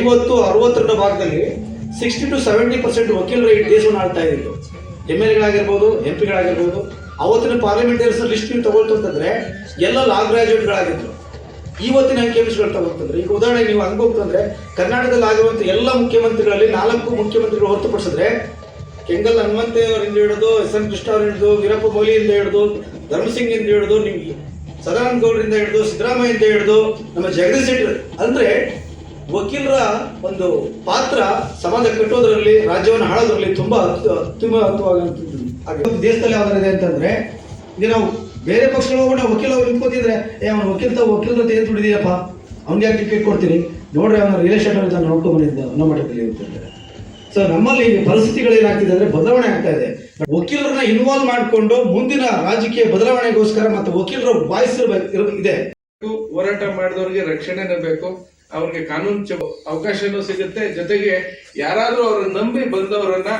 50-60 ಭಾಗದಲ್ಲಿ 60-70% ವಕೀಲರು ಈ ದೇಶವನ್ನು ಆಳ್ತಾ ಇದ್ರು. MLAಗಳಾಗಿರ್ಬೋದು, MP ಗಳಾಗಿರ್ಬೋದು. ಅವತ್ತಿನ ಪಾರ್ಲಿಮೆಂಟರೀಸ್ ಲಿಸ್ಟ್ ನೀವು ತಗೊಳ್ತು ಅಂತಂದ್ರೆ ಎಲ್ಲ ಲಾ ಗ್ರಾಜುಯೇಟ್ಗಳಾಗಿದ್ರು. ಇವತ್ತಿನ ಅಂಕಿಅಂಶಗಳು ತಗೊಳ್ತಂದ್ರೆ ಈಗ ಉದಾಹರಣೆ ನೀವು ಅನ್ಬೋಗ್ತಂದ್ರೆ ಕರ್ನಾಟಕದಲ್ಲಿ ಆಗಿರುವಂಥ ಎಲ್ಲ ಮುಖ್ಯಮಂತ್ರಿಗಳಲ್ಲಿ 4 ಮುಖ್ಯಮಂತ್ರಿಗಳು ಹೊರತುಪಡಿಸಿದ್ರೆ ಕೆಂಗಲ್ ಹನುಮಂತಯ್ಯವರಿಂದ ಹಿಡಿದು SN ಕೃಷ್ಣ ಅವರಿಂದ ಹಿಡಿದು ವೀರಪ್ಪ ಮೊಯ್ಲಿಯಿಂದ ಹಿಡಿದು ಧರ್ಮಸಿಂಗ್ ಇಂದ ಹಿಡಿದು ನಿಮ್ಗೆ ಸದಾನಂದ ಗೌಡರಿಂದ ಹಿಡಿದು ಸಿದ್ದರಾಮಯ್ಯಿಂದ ಹಿಡಿದು ನಮ್ಮ ಜಗದೀಶ್ ಶೆಟ್ಟರ್ ಅಂದ್ರೆ ವಕೀಲರ ಒಂದು ಪಾತ್ರ ಸಮಾಜ ಕಟ್ಟೋದ್ರಲ್ಲಿ, ರಾಜ್ಯವನ್ನು ಹಾಳೋದ್ರಲ್ಲಿ ತುಂಬಾ ಅತ್ಯುತ್ತಮವಾದಂಥದ್ದು. ದೇಶದಲ್ಲಿ ಯಾವ್ದಾರಿದೆ ಅಂತಂದ್ರೆ ಈಗ ನಾವು ಬೇರೆ ಪಕ್ಷಗಳು ಹೋಗೋಣ ವಕೀಲ ನಿಂತ್ಕೋತಿದ್ರೆ ಅವನು ವಕೀಲರ ತೆಗೆದು ದುಡಿದೀಯಪ್ಪ ಅವ್ನಿಗೆ ಯಾಕೆ ಟಿಕೆಟ್ ಕೊಡ್ತೀನಿ ನೋಡ್ರಿ, ಅವನ ರಿಯಲ್ ಎಸ್ಟೇಟ್ ಅಂತ ನೋಡ್ಕೊಂಡು ಬಂದಿದ್ದ ನಮ್ಮ ಮಠದಲ್ಲಿ ಇರ್ತಿರ್ತಾರೆ. ಸೊ ನಮ್ಮಲ್ಲಿ ಪರಿಸ್ಥಿತಿಗಳು ಏನಾಗ್ತಿದೆ ಅಂದ್ರೆ ಬದಲಾವಣೆ ಆಗ್ತಾ ಇದೆ. ವಕೀಲರನ್ನ ಇನ್ವಾಲ್ವ್ ಮಾಡಿಕೊಂಡು ಮುಂದಿನ ರಾಜಕೀಯ ಬದಲಾವಣೆಗೋಸ್ಕರ ಮತ್ತು ವಕೀಲರ ವಾಯ್ಸ್ ಇದೆ. ಹೋರಾಟ ಮಾಡಿದವ್ರಿಗೆ ರಕ್ಷಣೆನೂ ಬೇಕು, ಅವ್ರಿಗೆ ಕಾನೂನು ಅವಕಾಶನೂ ಸಿಗುತ್ತೆ. ಜೊತೆಗೆ ಯಾರಾದ್ರೂ ಅವ್ರನ್ನ ನಂಬಿ ಬಂದವರನ್ನ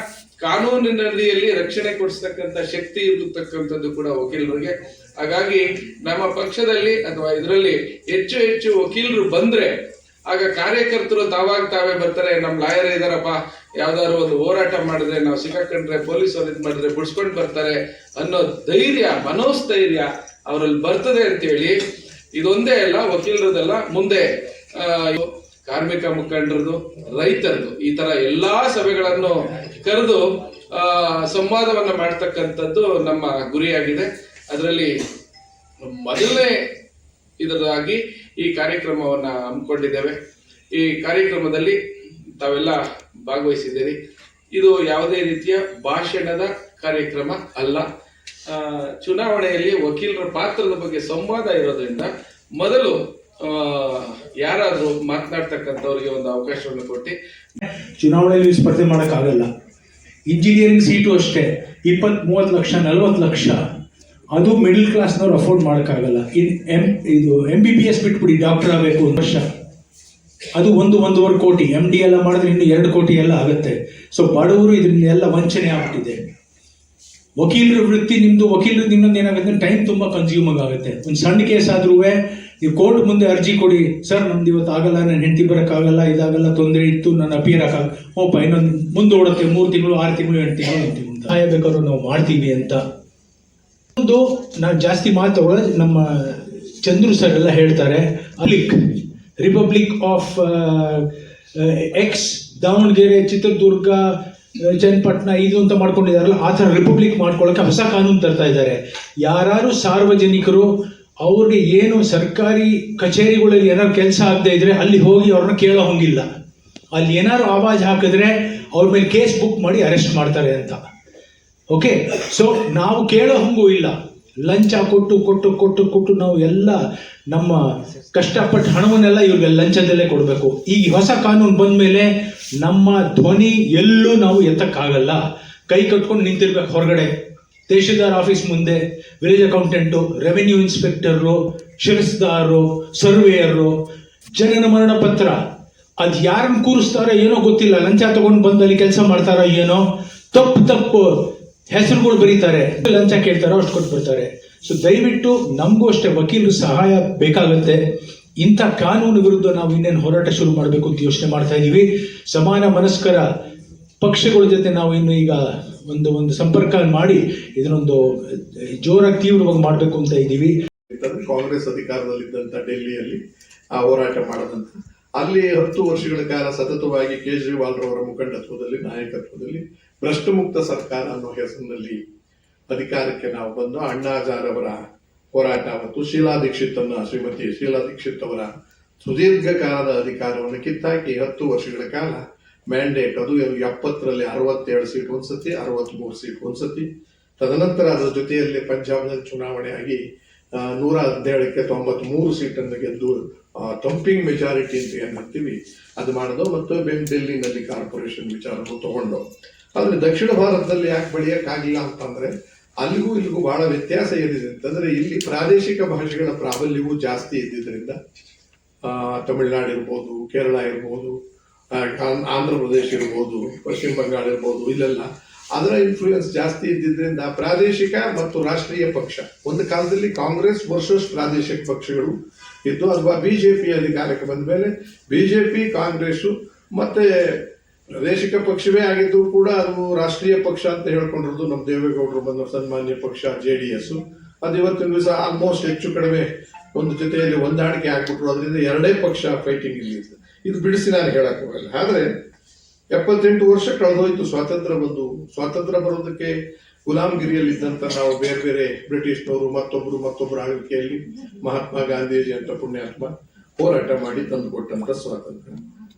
ಕಾನೂನಿನಲ್ಲಿ ರಕ್ಷಣೆ ಕೊಡಿಸ್ತಕ್ಕಂಥ ಶಕ್ತಿ ಇರತಕ್ಕಂಥದ್ದು ಕೂಡ ವಕೀಲರಿಗೆ. ಹಾಗಾಗಿ ನಮ್ಮ ಪಕ್ಷದಲ್ಲಿ ಅಥವಾ ಇದರಲ್ಲಿ ಹೆಚ್ಚು ಹೆಚ್ಚು ವಕೀಲರು ಬಂದ್ರೆ ಆಗ ಕಾರ್ಯಕರ್ತರು ತಾವೇ ಬರ್ತಾರೆ. ನಮ್ ಲಾಯರ್ ಇದಾರಪ್ಪ, ಯಾವ್ದಾದ್ರು ಒಂದು ಹೋರಾಟ ಮಾಡಿದ್ರೆ ನಾವು ಸಿಕ್ಕಾಕೊಂಡ್ರೆ ಪೊಲೀಸರು ಇದು ಮಾಡಿದ್ರೆ ಬಿಡಿಸ್ಕೊಂಡು ಬರ್ತಾರೆ ಅನ್ನೋ ಧೈರ್ಯ, ಮನೋಸ್ಥೈರ್ಯ ಅವರಲ್ಲಿ ಬರ್ತದೆ ಅಂತೇಳಿ ಇದೊಂದೇ ಅಲ್ಲ, ವಕೀಲರದೆಲ್ಲ ಮುಂದೆ ಕಾರ್ಮಿಕ ಮುಖಂಡರದು, ರೈತರದು ಈ ತರ ಎಲ್ಲಾ ಸಭೆಗಳನ್ನು ಕರೆದು ಸಂವಾದವನ್ನ ಮಾಡ್ತಕ್ಕಂಥದ್ದು ನಮ್ಮ ಗುರಿಯಾಗಿದೆ. ಅದರಲ್ಲಿ ಮೊದಲನೇ ಇದರಾಗಿ ಈ ಕಾರ್ಯಕ್ರಮವನ್ನ ಹಮ್ಮಿಕೊಂಡಿದ್ದೇವೆ. ಈ ಕಾರ್ಯಕ್ರಮದಲ್ಲಿ ತಾವೆಲ್ಲ ಭಾಗವಹಿಸಿದ್ದೀರಿ. ಇದು ಯಾವುದೇ ರೀತಿಯ ಭಾಷಣದ ಕಾರ್ಯಕ್ರಮ ಅಲ್ಲ. ಚುನಾವಣೆಯಲ್ಲಿ ವಕೀಲರ ಪಾತ್ರದ ಬಗ್ಗೆ ಸಂವಾದ ಇರೋದ್ರಿಂದ ಮೊದಲು ಯಾರಾದ್ರೂ ಮಾತನಾಡ್ತಕ್ಕಂಥವ್ರಿಗೆ ಒಂದು ಅವಕಾಶವನ್ನು ಕೊಟ್ಟು ಚುನಾವಣೆಯಲ್ಲಿ ಸ್ಪರ್ಧೆ ಮಾಡೋಕ್ಕಾಗಲ್ಲ. ಇಂಜಿನಿಯರಿಂಗ್ ಸೀಟು ಅಷ್ಟೇ 20-30 ಲಕ್ಷ 40 ಲಕ್ಷ, ಅದು ಮಿಡಲ್ ಕ್ಲಾಸ್ನವ್ರು ಅಫೋರ್ಡ್ ಮಾಡೋಕ್ಕಾಗಲ್ಲ. ಇದು MBBS ಬಿಟ್ಬಿಡಿ, ಡಾಕ್ಟರ್ ಆಗಬೇಕು ಒಂದು ವರ್ಷ, ಅದು 1-1.5 ಕೋಟಿ. MD ಎಲ್ಲ ಮಾಡಿದ್ರೆ ಇನ್ನು 2 ಕೋಟಿ ಎಲ್ಲ ಆಗುತ್ತೆ. ಸೊ ಬಡವರು ಇದನ್ನೆಲ್ಲ ವಂಚನೆ ಆಗ್ಬಿಟ್ಟಿದೆ. ವಕೀಲರ ವೃತ್ತಿ ನಿಮ್ಮದು, ವಕೀಲರದ್ದು ಇನ್ನೊಂದು ಏನಾಗುತ್ತೆ, ಟೈಮ್ ತುಂಬ ಕನ್ಸ್ಯೂಮಿಂಗ್ ಆಗುತ್ತೆ. ಒಂದು ಸಣ್ಣ ಕೇಸ್ ಆದ್ರೂ ನೀವು ಕೋರ್ಟ್ ಮುಂದೆ ಅರ್ಜಿ ಕೊಡಿ, ಸರ್ ನಮ್ದು ಇವತ್ತು ಆಗಲ್ಲ, ನನ್ನ ಹೆಂಡತಿ ಬರೋಕ್ಕಾಗಲ್ಲ, ಇದಾಗಲ್ಲ, ತೊಂದರೆ ಇತ್ತು, ನಾನು ಅಪಿಯರ್ ಆಗಲ್ಲ, ಇನ್ನೊಂದು ಮುಂದೆ ಓಡುತ್ತೆ 3 ತಿಂಗಳು 6 ತಿಂಗಳು 8 ತಿಂಗಳು ಸಹಾಯ ಬೇಕಾದ್ರೂ ನಾವು ಮಾಡ್ತೀವಿ ಅಂತ. ಒಂದು ನಾನು ಜಾಸ್ತಿ ಮಾತಾಡೋದು ನಮ್ಮ ಚಂದ್ರು ಸರ್ ಎಲ್ಲ ಹೇಳ್ತಾರೆ, republic of X Davanagere, Chitradurga, Channapatna ಇದು ಅಂತ ಮಾಡ್ಕೊಂಡಿದಾರಲ್ಲ, ಆ ಥರ ರಿಪಬ್ಲಿಕ್ ಮಾಡ್ಕೊಳ್ಳೋಕೆ ಹೊಸ ಕಾನೂನು ತರ್ತಾ ಇದ್ದಾರೆ. ಯಾರು ಸಾರ್ವಜನಿಕರು ಅವ್ರಿಗೆ ಏನು ಸರ್ಕಾರಿ ಕಚೇರಿಗಳಲ್ಲಿ ಏನಾದ್ರು ಕೆಲಸ ಆಗದೆ ಇದ್ರೆ ಅಲ್ಲಿ ಹೋಗಿ ಅವ್ರನ್ನ ಕೇಳೋ ಹಂಗಿಲ್ಲ. ಅಲ್ಲಿ ಏನಾದ್ರು ಆವಾಜ್ ಹಾಕಿದ್ರೆ ಅವ್ರ ಮೇಲೆ ಕೇಸ್ ಬುಕ್ ಮಾಡಿ ಅರೆಸ್ಟ್ ಮಾಡ್ತಾರೆ ಅಂತ. ಓಕೆ, ಸೊ ನಾವು ಕೇಳೋ ಹಂಗೂ ಇಲ್ಲ. ಲಂಚ ಕೊಟ್ಟು ನಾವು ಎಲ್ಲ ನಮ್ಮ ಕಷ್ಟಪಟ್ಟು ಹಣವನ್ನೆಲ್ಲ ಇವ್ರಿಗೆ ಲಂಚದಲ್ಲೇ ಕೊಡಬೇಕು. ಈಗ ಹೊಸ ಕಾನೂನು ಬಂದ ಮೇಲೆ ನಮ್ಮ ಧ್ವನಿ ಎಲ್ಲೂ ನಾವು ಎತ್ತಕ್ಕಾಗಲ್ಲ. ಕೈ ಕಟ್ಕೊಂಡು ನಿಂತಿರ್ಬೇಕು ಹೊರಗಡೆ, ತಹಶೀಲ್ದಾರ್ ಆಫೀಸ್ ಮುಂದೆ, ವಿಲೇಜ್ ಅಕೌಂಟೆಂಟು, ರೆವೆನ್ಯೂ ಇನ್ಸ್ಪೆಕ್ಟರು, ಶಿರಸ್ದಾರರು, ಸರ್ವೇಯರು, ಜನನ ಮರಣ ಪತ್ರ, ಅದು ಯಾರನ್ನು ಕೂರಿಸ್ತಾರೋ ಏನೋ ಗೊತ್ತಿಲ್ಲ. ಲಂಚ ತಗೊಂಡು ಬಂದಲ್ಲಿ ಕೆಲಸ ಮಾಡ್ತಾರೋ ಏನೋ, ತಪ್ಪು ಹೆಸರುಗಳು ಬರೀತಾರೆ, ಲಂಚ ಕೇಳ್ತಾರೋ ಅಷ್ಟು ಕೊಟ್ಟು ಬರ್ತಾರೆ. ಸೊ ದಯವಿಟ್ಟು ನಮಗೂ ಅಷ್ಟೇ ವಕೀಲರು ಸಹಾಯ ಬೇಕಾಗುತ್ತೆ. ಇಂಥ ಕಾನೂನು ವಿರುದ್ಧ ನಾವು ಇನ್ನೇನು ಹೋರಾಟ ಶುರು ಮಾಡಬೇಕು ಅಂತ ಯೋಚನೆ ಮಾಡ್ತಾ ಇದ್ದೀವಿ. ಸಮಾನ ಮನಸ್ಕರ ಪಕ್ಷಗಳ ಜೊತೆ ನಾವು ಇನ್ನು ಈಗ ಒಂದು ಸಂಪರ್ಕ ಮಾಡಿ ಇದನ್ನೊಂದು ಜೋರಾಗಿ ತೀವ್ರವಾಗಿ ಮಾಡಬೇಕು ಅಂತ ಇದ್ದೀವಿ. ಕಾಂಗ್ರೆಸ್ ಅಧಿಕಾರದಲ್ಲಿದ್ದಂಥ ಡೆಲ್ಲಿಯಲ್ಲಿ ಆ ಹೋರಾಟ ಮಾಡದಂತ ಅಲ್ಲಿ 10 ವರ್ಷಗಳ ಕಾಲ ಸತತವಾಗಿ ಕೇಜ್ರಿವಾಲ್ ರವರ ಮುಖಂಡತ್ವದಲ್ಲಿ, ನಾಯಕತ್ವದಲ್ಲಿ ಭ್ರಷ್ಟ ಮುಕ್ತ ಸರ್ಕಾರ ಅನ್ನೋ ಹೆಸರಿನಲ್ಲಿ ಅಧಿಕಾರಕ್ಕೆ ನಾವು ಬಂದು ಅಣ್ಣಾ ಹಜಾರೆ ಅವರ ಹೋರಾಟ ಮತ್ತು ಶ್ರೀಮತಿ ಶೀಲಾ ದೀಕ್ಷಿತ್ ಅವರ ಸುದೀರ್ಘ ಕಾಲದ ಅಧಿಕಾರವನ್ನು ಕಿತ್ತಾಕಿ 10 ವರ್ಷಗಳ ಕಾಲ ಮ್ಯಾಂಡೇಟ್, ಅದು 70ರಲ್ಲಿ 67 ಸೀಟ್ ಒಂದ್ಸತಿ, 63 ಸೀಟ್ ಒಂದ್ಸತಿ. ತದನಂತರ ಅದರ ಜೊತೆಯಲ್ಲಿ ಪಂಜಾಬ್ನಲ್ಲಿ ಚುನಾವಣೆ ಆಗಿ 117ಕ್ಕೆ 93 ಸೀಟನ್ನು ಗೆದ್ದು ಥಂಪಿಂಗ್ ಮೆಜಾರಿಟಿ ಅಂತ ಏನ್ ಹೇಳ್ತೀವಿ ಅದು ಮಾಡೋದು. ಮತ್ತು ಡೆಲ್ಲಿನಲ್ಲಿ ಕಾರ್ಪೊರೇಷನ್ ವಿಚಾರವನ್ನು ತಗೊಂಡು. ಆದ್ರೆ ದಕ್ಷಿಣ ಭಾರತದಲ್ಲಿ ಯಾಕೆ ಬೆಳೆಯಕ್ಕಾಗಿಲ್ಲ ಅಂತಂದ್ರೆ ಅಲ್ಲಿಗೂ ಇಲ್ಲಿಗೂ ಬಹಳ ವ್ಯತ್ಯಾಸ ಏನಿದೆ ಅಂತಂದ್ರೆ ಇಲ್ಲಿ ಪ್ರಾದೇಶಿಕ ಭಾಷೆಗಳ ಪ್ರಾಬಲ್ಯವೂ ಜಾಸ್ತಿ ಇದ್ದಿದ್ದರಿಂದ, ತಮಿಳುನಾಡು ಇರ್ಬೋದು, ಕೇರಳ ಇರ್ಬೋದು, ಆಂಧ್ರ ಪ್ರದೇಶ ಇರ್ಬೋದು, ಪಶ್ಚಿಮ ಬಂಗಾಳ ಇರ್ಬೋದು, ಇಲ್ಲೆಲ್ಲ ಅದರ ಇನ್ಫ್ಲೂಯೆನ್ಸ್ ಜಾಸ್ತಿ ಇದ್ದಿದ್ದರಿಂದ ಪ್ರಾದೇಶಿಕ ಮತ್ತು ರಾಷ್ಟ್ರೀಯ ಪಕ್ಷ, ಒಂದು ಕಾಲದಲ್ಲಿ ಕಾಂಗ್ರೆಸ್ ವರ್ಸಸ್ ಪ್ರಾದೇಶಿಕ ಪಕ್ಷಗಳು ಇದ್ದು. ಅಥವಾ ಬಿಜೆಪಿ ಅಧಿಕಾರಕ್ಕೆ ಬಂದ ಮೇಲೆ ಬಿಜೆಪಿ, ಕಾಂಗ್ರೆಸ್ಸು ಮತ್ತೆ ಪ್ರಾದೇಶಿಕ ಪಕ್ಷವೇ ಆಗಿದ್ದು ಕೂಡ ಅದು ರಾಷ್ಟ್ರೀಯ ಪಕ್ಷ ಅಂತ ಹೇಳ್ಕೊಂಡಿರೋದು ನಮ್ಮ ದೇವೇಗೌಡರು ಬಂದ ಸನ್ಮಾನ್ಯ ಪಕ್ಷ JDS. ಅದು ಇವತ್ತಿನ ದಿವಸ ಆಲ್ಮೋಸ್ಟ್ ಹೆಚ್ಚು ಕಡಿಮೆ ಒಂದು ಜೊತೆಯಲ್ಲಿ ಹೊಂದಾಣಿಕೆ ಆಗ್ಬಿಟ್ರು. ಅದರಿಂದ ಎರಡೇ ಪಕ್ಷ ಫೈಟಿಂಗ್ ಇಲ್ಲಿ ಇದೆ. ಇದು ಬಿಡಿಸಿ ನಾನು ಹೇಳಕ್ ಹೋಗಲ್ಲ. ಆದ್ರೆ 78 ವರ್ಷ ಕಳೆದೋಯ್ತು ಸ್ವಾತಂತ್ರ್ಯ ಬಂದು. ಸ್ವಾತಂತ್ರ್ಯ ಬರೋದಕ್ಕೆ ಗುಲಾಮಗಿರಿಯಲ್ಲಿದ್ದಂತ ನಾವು ಬೇರೆ ಬೇರೆ ಬ್ರಿಟಿಷ್ನವರು ಮತ್ತೊಬ್ಬರು ಆಳ್ವಿಕೆಯಲ್ಲಿ ಮಹಾತ್ಮ ಗಾಂಧೀಜಿ ಅಂತ ಪುಣ್ಯಾತ್ಮ ಹೋರಾಟ ಮಾಡಿ ತಂದುಕೊಟ್ಟಂತ ಸ್ವಾತಂತ್ರ್ಯ.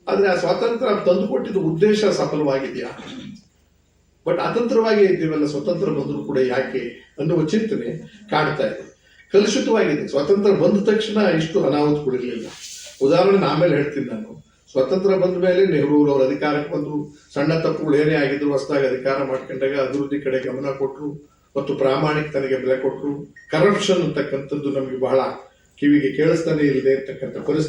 ಆದ್ರೆ ಆ ಸ್ವಾತಂತ್ರ್ಯ ತಂದುಕೊಟ್ಟಿದ್ದ ಉದ್ದೇಶ ಸಫಲವಾಗಿದೆಯಾ? ಬಟ್ ಅತಂತ್ರವಾಗಿ ಇದ್ದೀವಲ್ಲ, ಸ್ವತಂತ್ರ ಬಂದರೂ ಕೂಡ ಯಾಕೆ ಅನ್ನುವ ಚಿಂತನೆ ಕಾಡ್ತಾ ಇದೆ. ಕಲುಷಿತವಾಗಿದೆ. ಸ್ವಾತಂತ್ರ್ಯ ಬಂದ ತಕ್ಷಣ ಇಷ್ಟು ಅನಾಹುತಗಳಿರಲಿಲ್ಲ. ಉದಾಹರಣೆ ಆಮೇಲೆ ಹೇಳ್ತೀನಿ ನಾನು. ಸ್ವಾತಂತ್ರ್ಯ ಬಂದ ಮೇಲೆ ನೆಹರೂರವ್ರ ಅಧಿಕಾರಕ್ಕೆ ಬಂದು ಸಣ್ಣ ತಪ್ಪುಗಳು ಏನೇ ಆಗಿದ್ರು ಹೊಸದಾಗಿ ಅಧಿಕಾರ ಮಾಡ್ಕೊಂಡಾಗ ಅಭಿವೃದ್ಧಿ ಕಡೆ ಗಮನ ಕೊಟ್ಟರು ಮತ್ತು ಪ್ರಾಮಾಣಿಕತನಿಗೆ ಬೆಲೆ ಕೊಟ್ಟರು. ಕರಪ್ಷನ್ ಅಂತಕ್ಕಂಥದ್ದು ನಮಗೆ ಬಹಳ ಕಿವಿಗೆ ಕೇಳಿಸ್ತಾನೆ ಇಲ್ಲದೆ ಇರ್ತಕ್ಕಂಥ ಪರಿಸ್ಥಿತಿ